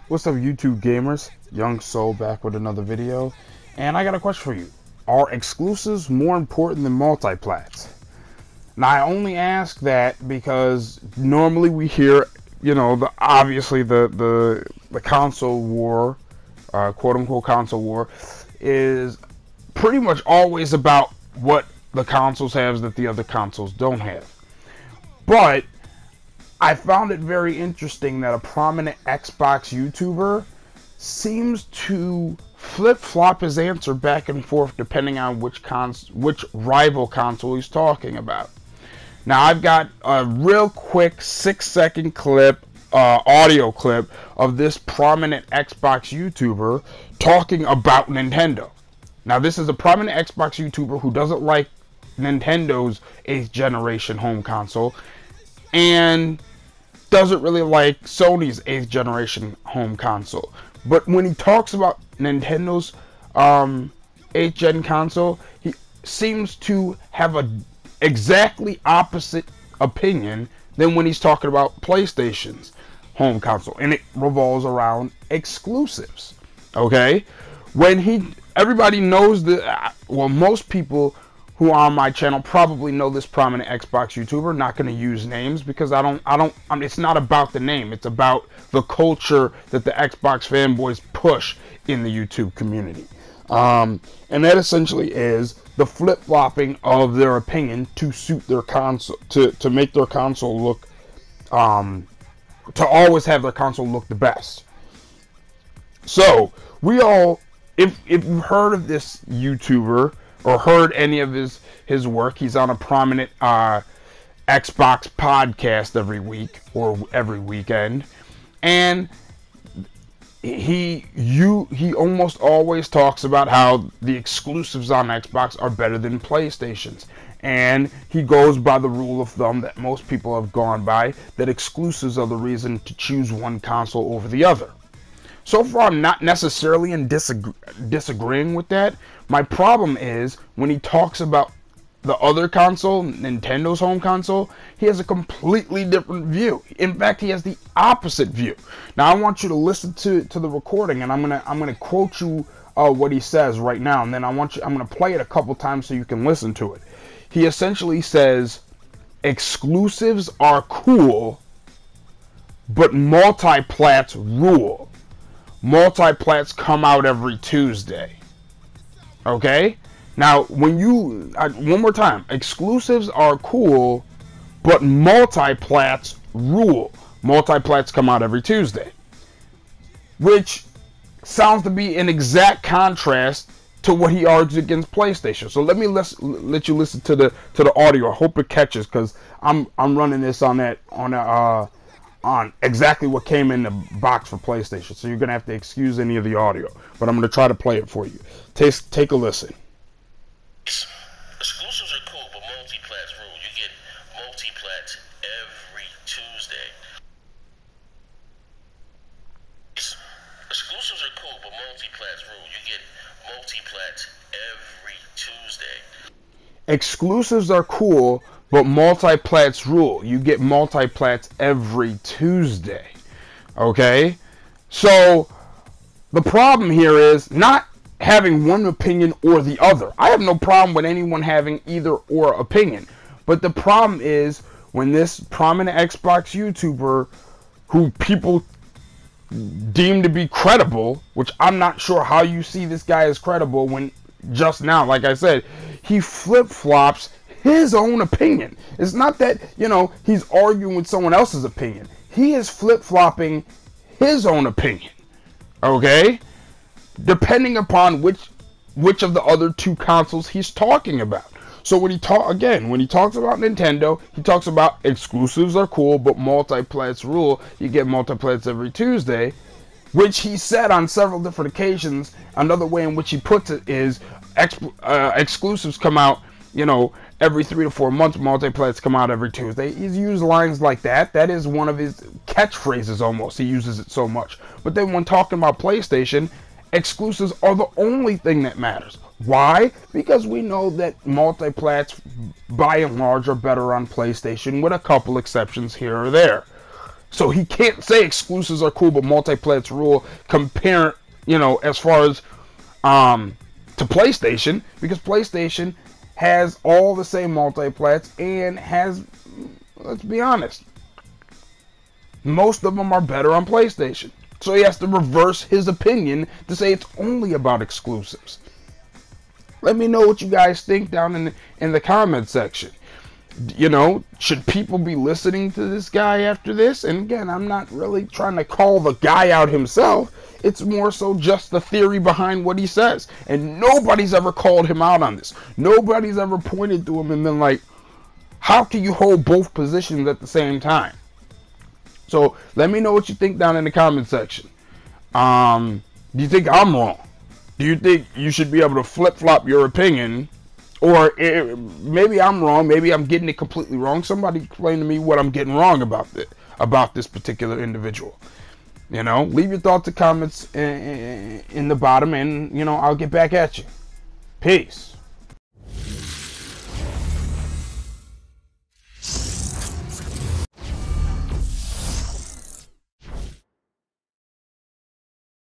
What's up, YouTube gamers? Young Soul back with another video, and I got a question for you. Are exclusives more important than multiplats? Now, I only ask that because normally we hear, obviously the console war, quote unquote console war, is pretty much always about what the consoles have that the other consoles don't have. But I found it very interesting that a prominent Xbox YouTuber seems to flip-flop his answer back and forth depending on which rival console he's talking about. Now, I've got a real quick 6-second clip, audio clip of this prominent Xbox YouTuber talking about Nintendo. Now, this is a prominent Xbox YouTuber who doesn't like Nintendo's 8th generation home console and doesn't really like Sony's 8th generation home console. But when he talks about Nintendo's 8th gen console, he seems to have a exactly opposite opinion than when he's talking about PlayStation's home console, and it revolves around exclusives. Okay, everybody knows most people who are on my channel probably know this prominent Xbox YouTuber. Not going to use names because it's not about the name. It's about the culture that the Xbox fanboys push in the YouTube community. And that essentially is the flip-flopping of their opinion to suit their console, to make their console look, to always have their console look the best. So, if you've heard of this YouTuber, or heard any of his work, he's on a prominent Xbox podcast every week or every weekend, and he almost always talks about how the exclusives on Xbox are better than PlayStation's, and he goes by the rule of thumb that most people have gone by, that exclusives are the reason to choose one console over the other. So far, I'm not necessarily disagreeing with that. My problem is when he talks about the other console, Nintendo's home console, he has a completely different view. In fact, he has the opposite view. Now, I want you to listen to the recording, and I'm gonna quote you what he says right now, and then I'm gonna play it a couple times so you can listen to it. He essentially says, "Exclusives are cool, but multiplats rule. Multiplats come out every Tuesday." Okay? Now, one more time, exclusives are cool, but multiplats rule. Multiplats come out every Tuesday. Which sounds to be an exact contrast to what he argues against PlayStation. So let me let you listen to the audio. I hope it catches, because I'm running this on exactly what came in the box for PlayStation. So you're going to have to excuse any of the audio. But I'm going to try to play it for you. Take a listen. Exclusives are cool, but multiplats rule. You get multiplats every Tuesday. Exclusives are cool, but multiplats rule. You get multiplats every Tuesday. Exclusives are cool, but multiplats rule. You get multiplats every Tuesday. Okay? So, the problem here is not having one opinion or the other. I have no problem with anyone having either or opinion. But the problem is when this prominent Xbox YouTuber, who people deem to be credible, which I'm not sure how you see this guy as credible when just now, like I said, he flip-flops his own opinion. It's not that, he's arguing with someone else's opinion. He is flip-flopping his own opinion. Okay? Depending upon which of the other two consoles he's talking about. So when he talks about Nintendo, he talks about exclusives are cool, but multiplats rule. You get multiplats every Tuesday, which he said on several different occasions. Another way in which he puts it is exclusives come out, every 3 to 4 months. Multiplats come out every Tuesday. He's used lines like that. That is one of his catchphrases almost. He uses it so much. But then when talking about PlayStation, exclusives are the only thing that matters. Why? Because we know that multiplats, by and large, are better on PlayStation, with a couple exceptions here or there. So he can't say exclusives are cool, but multiplats rule. Compare, as far as to PlayStation, because PlayStation has all the same multiplats and has, let's be honest, most of them are better on PlayStation. So he has to reverse his opinion to say it's only about exclusives. Let me know what you guys think down in the comment section. Should people be listening to this guy after this? And again, I'm not really trying to call the guy out himself. It's more so just the theory behind what he says. And nobody's ever called him out on this. Nobody's ever pointed to him and been like, how can you hold both positions at the same time? So let me know what you think down in the comment section. Do you think I'm wrong? Do you think you should be able to flip-flop your opinion? Or maybe I'm wrong. Maybe I'm getting it completely wrong. Somebody explain to me what I'm getting wrong about this particular individual. Leave your thoughts and comments in the bottom, and I'll get back at you. Peace.